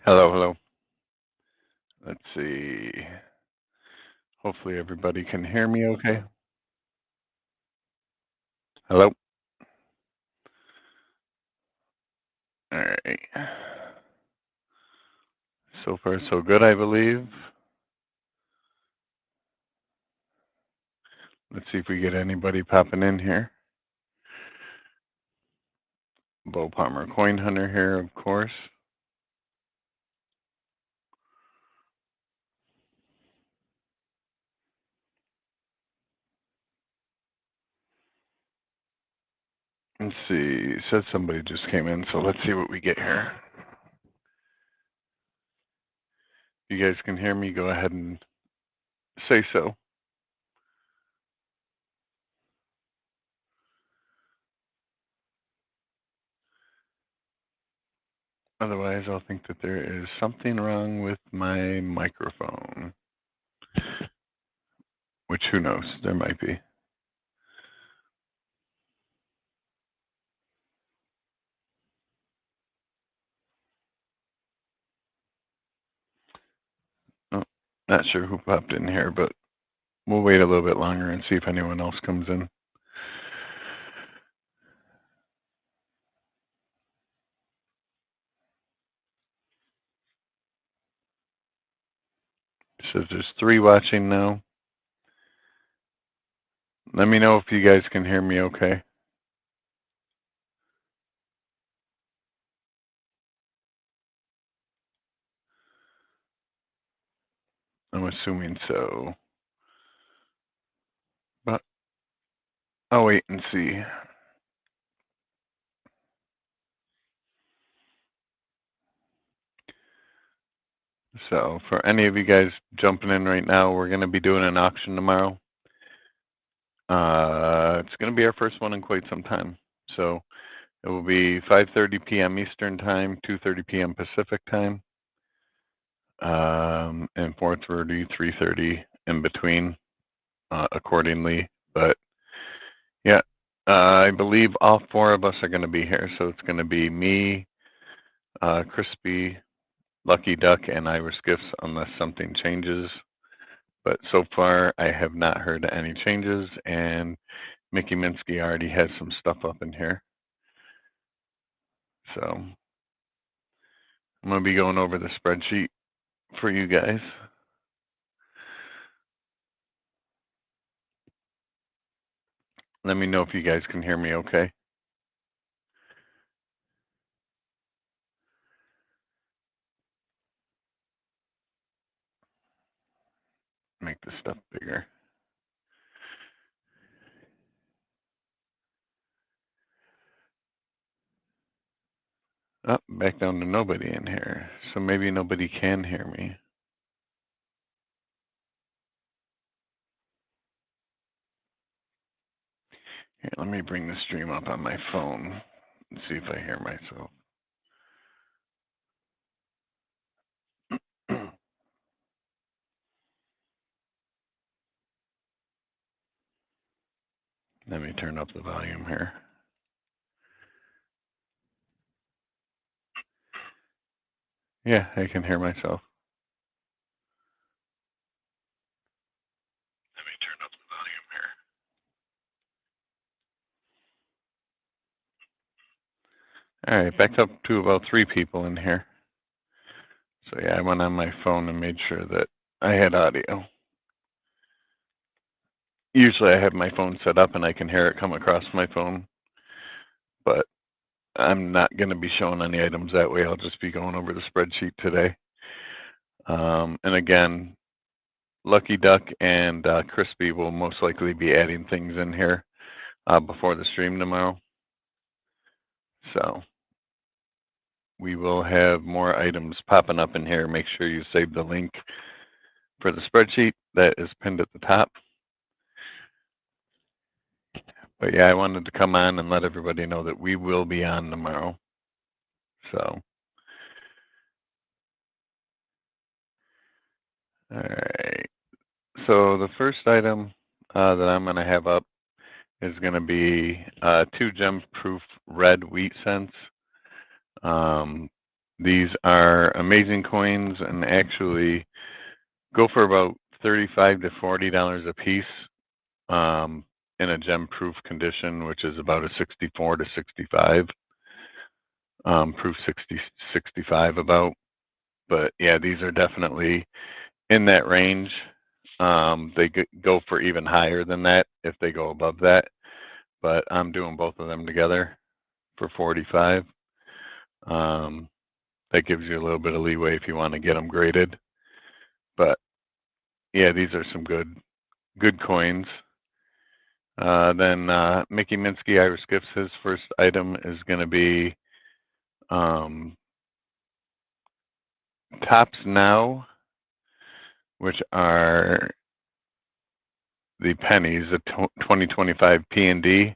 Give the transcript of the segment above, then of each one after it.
Hello, hello. Let's see. Hopefully everybody can hear me okay. Hello. All right. So far, so good, I believe. Let's see if we get anybody popping in here. Bo Palmer Coin Hunter here, of course. Let's see. Said somebody just came in, so let's see what we get here. If you guys can hear me, go ahead and say so. Otherwise, I'll think that there is something wrong with my microphone. Which, who knows? There might be. Oh, not sure who popped in here, but we'll wait a little bit longer and see if anyone else comes in. It says there's 3 watching now. Let me know if you guys can hear me okay. I'm assuming so. But I'll wait and see. So for any of you guys jumping in right now, we're going to be doing an auction tomorrow. It's going to be our first one in quite some time. So it will be 5:30 p.m. Eastern Time, 2:30 p.m. Pacific Time, and 4:30, 3:30 in between, accordingly. But yeah, I believe all 4 of us are going to be here. So it's going to be me, Crispy, Lucky Duck, and Irish Gifts unless something changes. But so far, I have not heard any changes, and Mickey Minsky already has some stuff up in here. So I'm going to be going over the spreadsheet for you guys. Let me know if you guys can hear me okay. Make this stuff bigger. Oh, back down to nobody in here. So maybe nobody can hear me. Here, let me bring the stream up on my phone and see if I hear myself. Let me turn up the volume here. Yeah, I can hear myself. Let me turn up the volume here. All right, back up to about 3 people in here. So yeah, I went on my phone and made sure that I had audio. Usually I have my phone set up and I can hear it come across my phone, but I'm not going to be showing any items that way. I'll just be going over the spreadsheet today. And again, Lucky Duck and Crispy will most likely be adding things in here before the stream tomorrow. So we will have more items popping up in here. Make sure you save the link for the spreadsheet that is pinned at the top. But yeah, I wanted to come on and let everybody know that we will be on tomorrow. So, all right. So the first item that I'm going to have up is going to be 2 gem proof red wheat cents. These are amazing coins and actually go for about $35 to $40 a piece in a gem-proof condition, which is about a 64 to 65, proof 60, 65 about. But yeah, these are definitely in that range. They go for even higher than that if they go above that, but I'm doing both of them together for 45. That gives you a little bit of leeway if you want to get them graded. But yeah, these are some good coins. Then Mickey Minsky Irish Gifts, his first item is going to be Tops Now, which are the pennies, the 2025 P&D.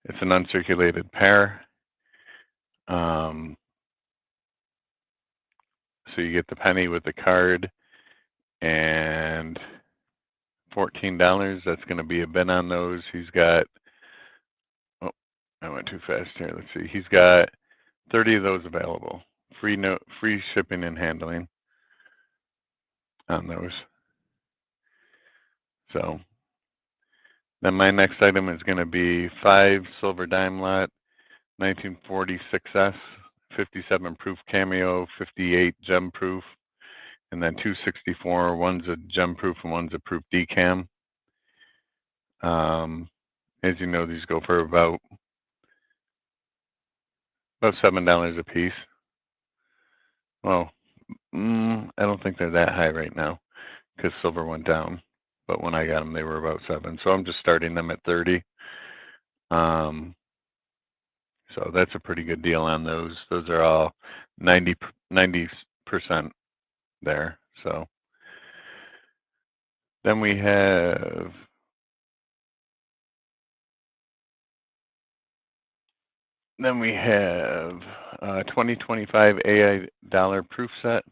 It's an uncirculated pair. So you get the penny with the card and $14. That's going to be a bin on those. He's got, oh, I went too fast here. Let's see. He's got 30 of those available. Free shipping and handling on those. So then my next item is going to be 5 silver dime lot, 1946S, 57 proof cameo, 58 gem proof, and then 264. One's a gem proof and one's a proof decam. As you know, these go for about $7 a piece. Well, I don't think they're that high right now because silver went down. But when I got them, they were about 7. So I'm just starting them at 30. So that's a pretty good deal on those. Those are all 90% there. So then we have a 2025 AI dollar proof set.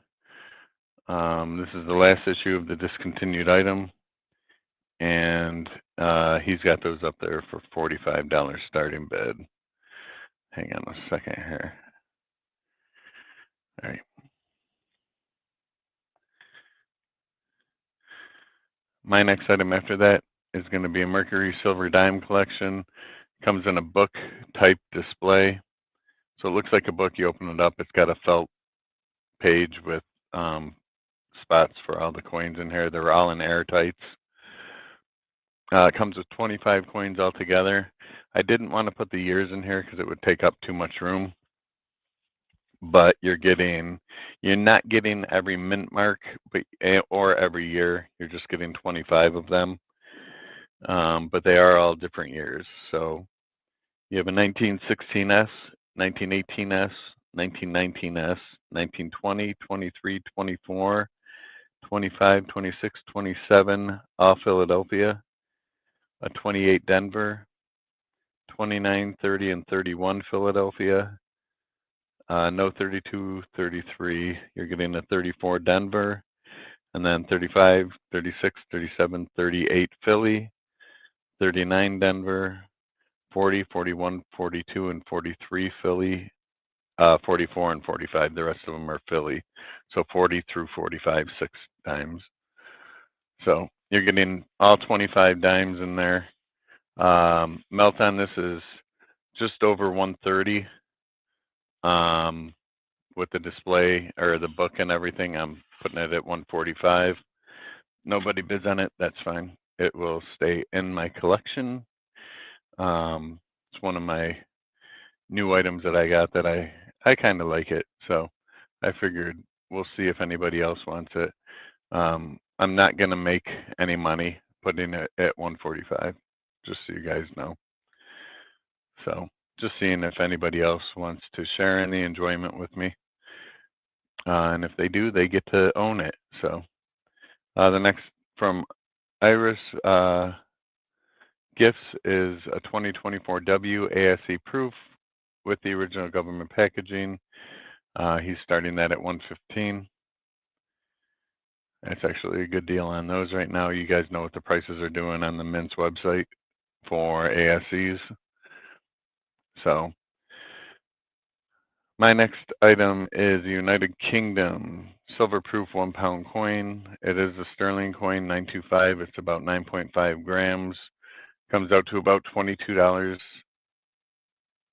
This is the last issue of the discontinued item, and he's got those up there for $45 starting bid. Hang on a second here. All right. My next item after that is going to be a Mercury Silver Dime collection. Comes in a book type display. So it looks like a book. You open it up. It's got a felt page with spots for all the coins in here. They're all in airtights. It comes with 25 coins altogether. I didn't want to put the years in here because it would take up too much room. But you're not getting every mint mark, or every year. You're just getting 25 of them. But they are all different years. So you have a 1916S, 1918S, 1919S, 1920, 23, 24, 25, 26, 27, all Philadelphia, a 28 Denver, 29, 30, and 31 Philadelphia, no 32, 33, you're getting a 34 Denver, and then 35, 36, 37, 38 Philly, 39 Denver, 40, 41, 42, and 43 Philly, 44 and 45, the rest of them are Philly. So 40 through 45, 6 dimes. So you're getting all 25 dimes in there. Melt on this is just over 130 with the display or the book and everything. I'm putting it at 145. Nobody bids on it, that's fine. It will stay in my collection. It's one of my new items that I got that I kind of like it. So I figured we'll see if anybody else wants it. I'm not going to make any money putting it at 145, just so you guys know. So just seeing if anybody else wants to share any enjoyment with me. And if they do, they get to own it. So the next from Iris Gifts is a 2024 W ASE proof with the original government packaging. He's starting that at 115. That's actually a good deal on those right now. You guys know what the prices are doing on the Mint's website for ASEs. So My next item is United Kingdom silver proof 1 pound coin. It is a sterling coin, 925. It's about 9.5 grams. Comes out to about $22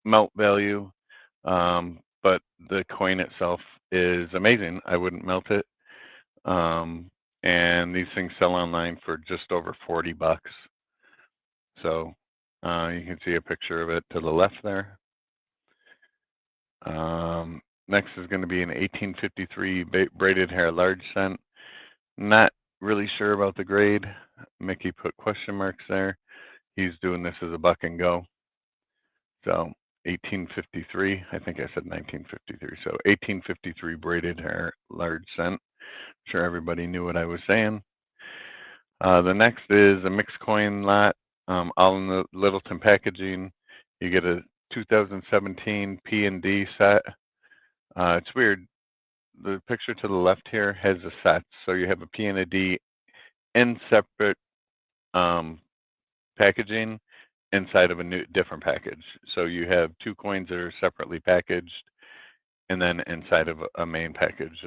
melt value. But the coin itself is amazing. I wouldn't melt it. And these things sell online for just over 40 bucks. So you can see a picture of it to the left there. Next is going to be an 1853 braided hair large cent. Not really sure about the grade. Mickey put question marks there. He's doing this as a buck and go. So 1853, I think I said 1953. So 1853 braided hair large cent. Sure everybody knew what I was saying. The next is a mixed coin lot, all in the Littleton packaging. You get a 2017 P&D set. It's weird. The picture to the left here has a set, so you have a P and a D in separate packaging inside of a different package. So you have two coins that are separately packaged, and then inside of a main package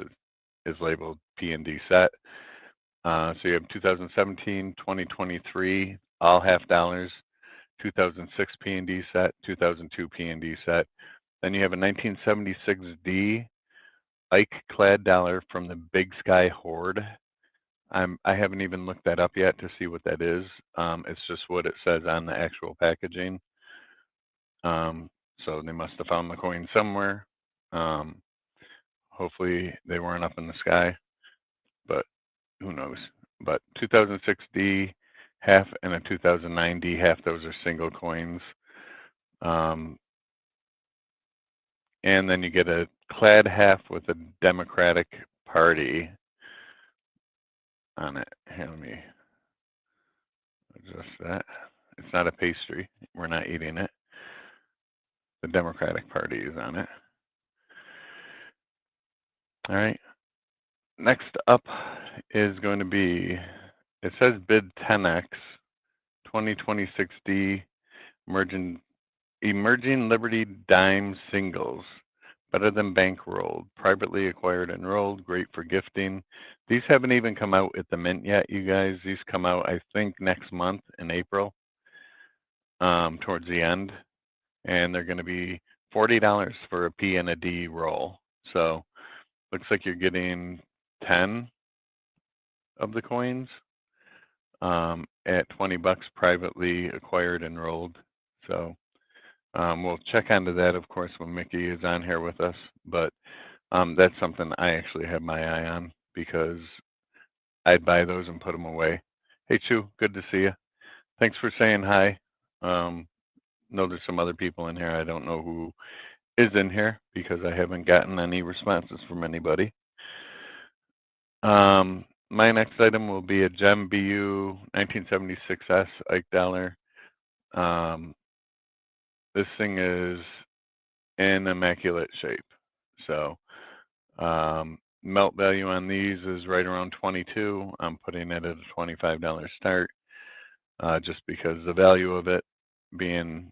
is labeled P&D set. So you have 2017, 2023, all $half, 2006 P&D set, 2002 P&D set. Then you have a 1976D Ike clad dollar from the Big Sky Hoard. I haven't even looked that up yet to see what that is. It's just what it says on the actual packaging. So they must have found the coin somewhere. Hopefully they weren't up in the sky, but who knows. But 2006D half and a 2009D half, those are single coins. And then you get a clad half with a Democratic Party on it. Here, let me adjust that. It's not a pastry. We're not eating it. The Democratic Party is on it. All right. Next up is going to be, it says bid 10x 2026D emerging Liberty dime singles. Better than bankrolled, privately acquired and rolled, great for gifting. These haven't even come out at the mint yet, you guys. These come out, I think, next month in April, towards the end. And they're going to be $40 for a P and a D roll. So looks like you're getting 10 of the coins at 20 bucks, privately acquired and rolled. So we'll check onto that, of course, when Mickey is on here with us. But that's something I actually have my eye on because I'd buy those and put them away. Hey, Chu, good to see you. Thanks for saying hi. Know there's some other people in here. I don't know who is in here because I haven't gotten any responses from anybody. My next item will be a Gem BU 1976S Ike dollar. This thing is in immaculate shape. So melt value on these is right around 22. I'm putting it at a $25 start just because the value of it being,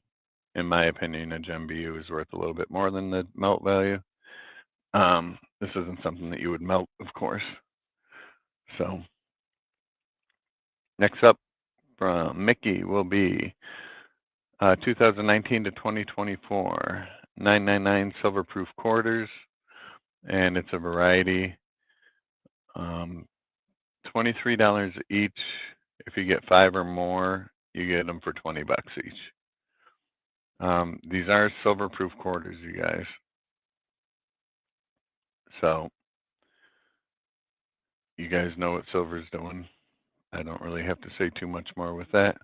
in my opinion, a Gem BU is worth a little bit more than the melt value. This isn't something that you would melt, of course. So next up from Mickey will be 2019 to 2024 999 silver proof quarters, and it's a variety. $23 each. If you get 5 or more, you get them for 20 bucks each. These are silver proof quarters, you guys. So you guys know what silver's doing. I don't really have to say too much more with that.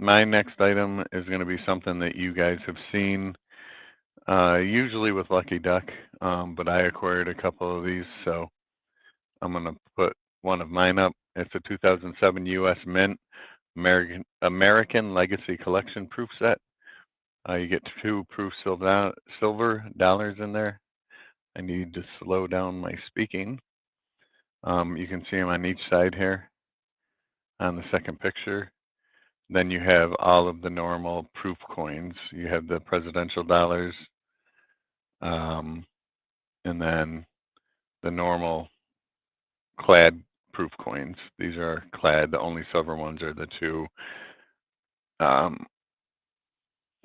My next item is going to be something that you guys have seen, usually with Lucky Duck, but I acquired a couple of these, so I'm going to put one of mine up. It's a 2007 U.S. Mint American Legacy Collection proof set. You get 2 proof silver dollars in there. I need to slow down my speaking. You can see them on each side here on the second picture. Then you have all of the normal proof coins. You have the presidential dollars, and then the normal clad proof coins. These are clad. The only silver ones are the two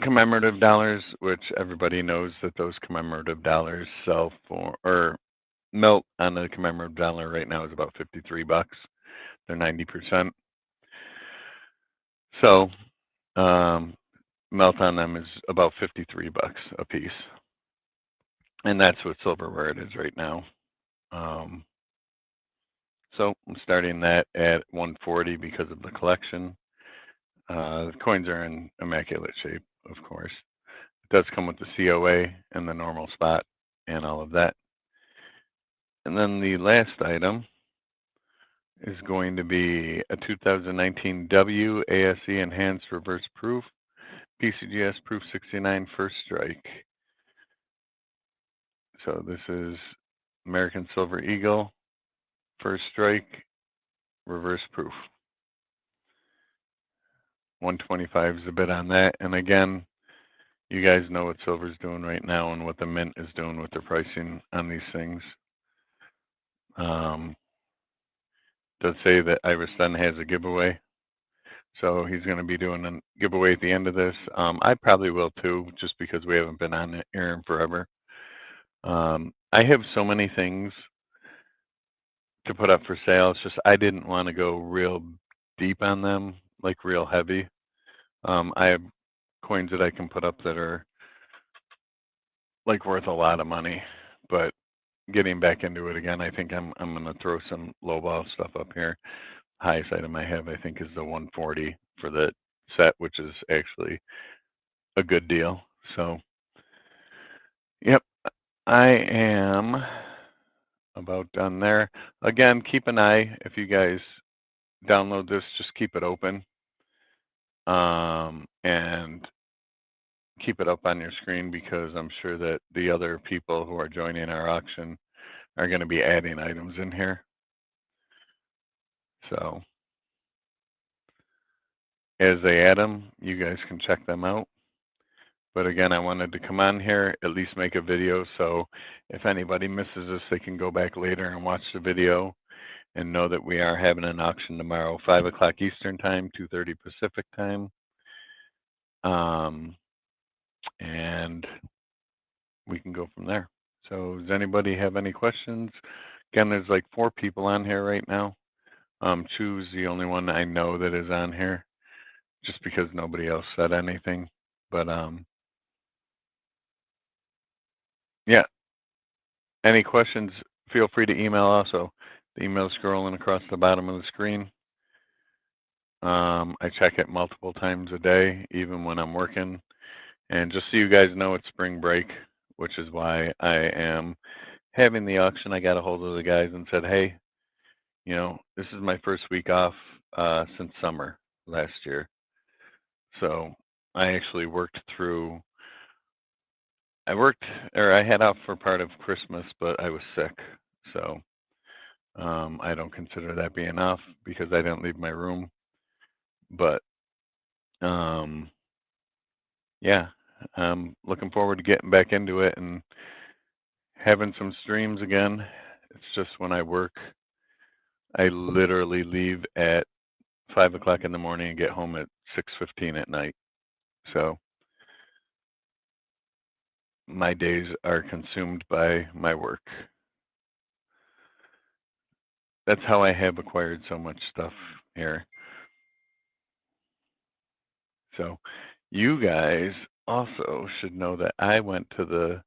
commemorative dollars, which everybody knows that those commemorative dollars sell for, or melt on the commemorative dollar right now is about $53. They're 90%. So melt on them is about $53 a piece, and that's what silver where it is right now. So I'm starting that at 140 because of the collection. The coins are in immaculate shape, of course. It does come with the COA and the normal spot and all of that. And then the last item is going to be a 2019 WASE Enhanced Reverse Proof, PCGS Proof 69 First Strike. So this is American Silver Eagle, First Strike, Reverse Proof. 125 is a bid on that. And again, you guys know what silver's doing right now and what the mint is doing with their pricing on these things. Does say that Iverson has a giveaway. So he's going to be doing a giveaway at the end of this. I probably will too, just because we haven't been on air in forever. I have so many things to put up for sale. It's just I didn't want to go real deep on them, like real heavy. I have coins that I can put up that are like worth a lot of money, but getting back into it again, I think I'm going to throw some lowball stuff up here. Highest item I have, I think, is the 140 for the set, which is actually a good deal. So, yep, I am about done there. Again, keep an eye. If you guys download this, just keep it open and keep it up on your screen, because I'm sure that the other people who are joining our auction are going to be adding items in here. So as they add them, you guys can check them out. But again, I wanted to come on here, at least make a video, so if anybody misses this, they can go back later and watch the video and know that we are having an auction tomorrow, 5 o'clock Eastern time, 2:30 Pacific time. And we can go from there. So does anybody have any questions? Again, there's like 4 people on here right now. Chu's the only one I know that is on here, just because nobody else said anything. But yeah, any questions, feel free to email also. The email is scrolling across the bottom of the screen. I check it multiple times a day, even when I'm working. And just so you guys know, it's spring break, which is why I am having the auction. I got a hold of the guys and said, hey, you know, this is my first week off since summer last year. So I actually worked through, I had off for part of Christmas, but I was sick. So I don't consider that being off because I didn't leave my room. But yeah, I'm looking forward to getting back into it and having some streams again. It's just when I work, I literally leave at 5 o'clock in the morning and get home at 6:15 at night. So my days are consumed by my work. That's how I have acquired so much stuff here. So you guys also should know that I went to the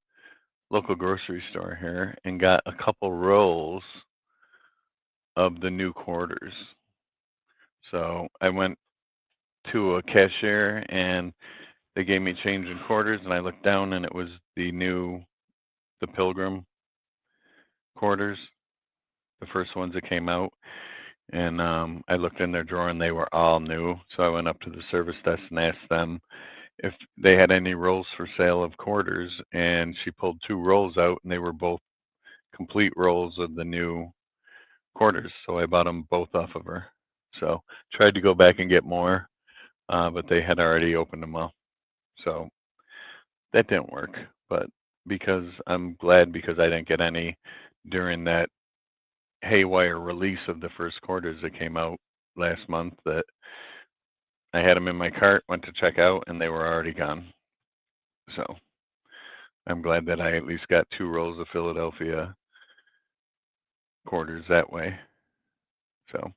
local grocery store here and got a couple rolls of the new quarters. So I went to a cashier and they gave me change in quarters, and I looked down and it was the Pilgrim quarters, the first ones that came out. And I looked in their drawer and they were all new. So I went up to the service desk and asked them if they had any rolls for sale of quarters, and she pulled 2 rolls out and they were both complete rolls of the new quarters. So I bought them both off of her. So tried to go back and get more, but they had already opened them all. So that didn't work. But I'm glad because I didn't get any during that haywire release of the first quarters that came out last month, that I had them in my cart, went to check out, and they were already gone. So I'm glad that I at least got 2 rolls of Philadelphia quarters that way. So,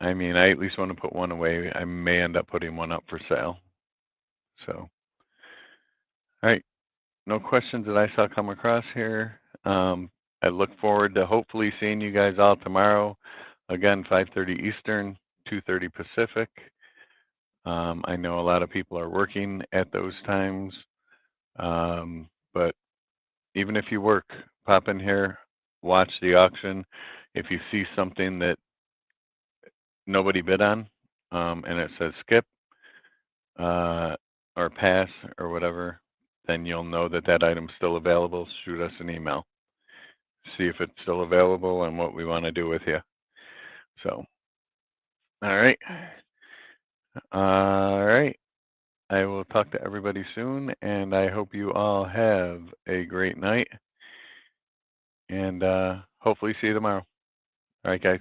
I mean, I at least want to put one away. I may end up putting one up for sale. So, all right. No questions that I saw come across here. I look forward to hopefully seeing you guys all tomorrow. Again, 5:30 Eastern, 2:30 Pacific. I know a lot of people are working at those times, but even if you work, pop in here, watch the auction. If you see something that nobody bid on, and it says skip or pass or whatever, then you'll know that that item's still available. Shoot us an email. See if it's still available and what we want to do with you. So, all right. All right. I will talk to everybody soon, and I hope you all have a great night. And hopefully see you tomorrow. All right, guys.